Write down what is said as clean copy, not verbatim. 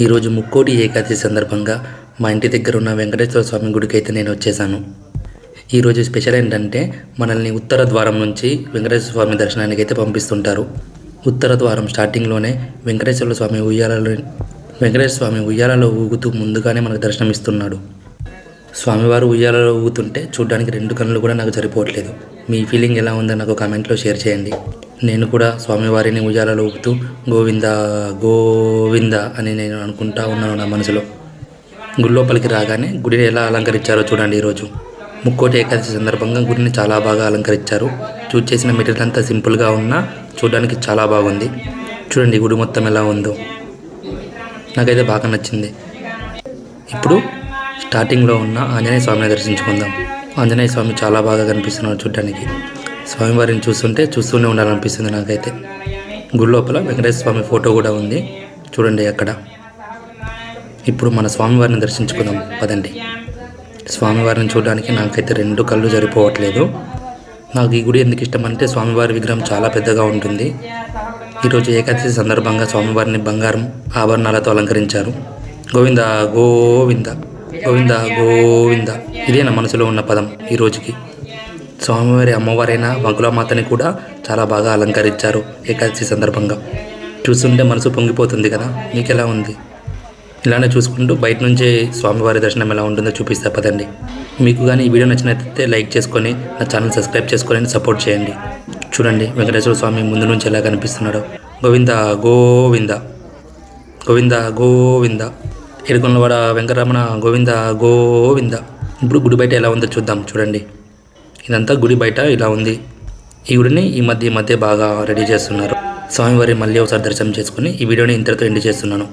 ఈరోజు ముక్కోటి ఏకాదశి సందర్భంగా మా ఇంటి దగ్గర ఉన్న వెంకటేశ్వర స్వామి గుడికి అయితే నేను వచ్చేసాను. ఈరోజు స్పెషల్ ఏంటంటే మనల్ని ఉత్తర ద్వారం నుంచి వెంకటేశ్వర స్వామి దర్శనానికి అయితే పంపిస్తుంటారు. ఉత్తర ద్వారం స్టార్టింగ్లోనే వెంకటేశ్వర స్వామి ఉయ్యాలలో ఊగుతూ ముందుగానే మనకు దర్శనం ఇస్తున్నాడు. స్వామివారు ఉయ్యాలలో ఊగుతుంటే చూడడానికి రెండు కళ్ళు కూడా నాకు సరిపోవట్లేదు. మీ ఫీలింగ్ ఎలా ఉందో నాకు కామెంట్లో షేర్ చేయండి. నేను కూడా స్వామివారిని ఉయ్యాలలో ఊపుతూ గోవింద గోవింద అని నేను అనుకుంటా ఉన్నాను నా మనసులో. గుడి లోపలికి రాగానే గుడిని ఎలా అలంకరించారో చూడండి. ఈరోజు ముక్కోటి ఏకాదశి సందర్భంగా గుడిని చాలా బాగా అలంకరించారు. చూస్ చేసిన మెటీరియల్ అంతా సింపుల్గా ఉన్నా చూడడానికి చాలా బాగుంది. చూడండి గుడి మొత్తం ఎలా ఉందో, నాకైతే బాగా నచ్చింది. ఇప్పుడు స్టార్టింగ్లో ఉన్న ఆంజనేయ స్వామిని దర్శించుకుందాం. ఆంజనేయ స్వామి చాలా బాగా కనిపిస్తున్నారు చూడడానికి. స్వామివారిని చూస్తూనే ఉండాలనిపిస్తుంది నాకైతే. గుడి లోపల వెంకటేశ్వర స్వామి ఫోటో కూడా ఉంది చూడండి అక్కడ. ఇప్పుడు మన స్వామివారిని దర్శించుకుందాం పదండి. స్వామివారిని చూడడానికి నాకైతే రెండు కళ్ళు సరిపోవట్లేదు. నాకు ఈ గుడి ఎందుకు ఇష్టం అంటే స్వామివారి విగ్రహం చాలా పెద్దగా ఉంటుంది. ఈరోజు ఏకాదశి సందర్భంగా స్వామివారిని బంగారం ఆభరణాలతో అలంకరించారు. గోవింద గోవింద గోవింద గోవింద ఇదే నా మనసులో ఉన్న పదం ఈ రోజుకి. స్వామివారి అమ్మవారైన వకులామాతని కూడా చాలా బాగా అలంకరించారు ఏకాదశి సందర్భంగా. చూస్తుంటే మనసు పొంగిపోతుంది కదా. మీకు ఎలా ఉంది? ఇలానే చూసుకుంటూ బయట నుంచే స్వామివారి దర్శనం ఎలా ఉంటుందో చూపిస్తా పదండి. మీకు కానీ ఈ వీడియో నచ్చినట్లయితే లైక్ చేసుకొని నా ఛానల్ సబ్స్క్రైబ్ చేసుకొని సపోర్ట్ చేయండి. చూడండి వెంకటేశ్వర స్వామి ముందు నుంచి ఎలా కనిపిస్తున్నాడో. గోవింద గోవింద గోవింద గోవింద ఏడుకొండలవాడ వెంకటరమణ గోవింద గోవింద. ఇప్పుడు గుడి బయట ఎలా ఉందో చూద్దాం. చూడండి ఇదంతా గుడి బయట ఇలా ఉంది. ఈ గుడిని ఈ మధ్య బాగా రెడీ చేస్తున్నారు. స్వామివారి మళ్ళీ ఒకసారి దర్శనం చేసుకుని ఈ వీడియోని ఇంతటితో ఎండ్ చేస్తున్నాను.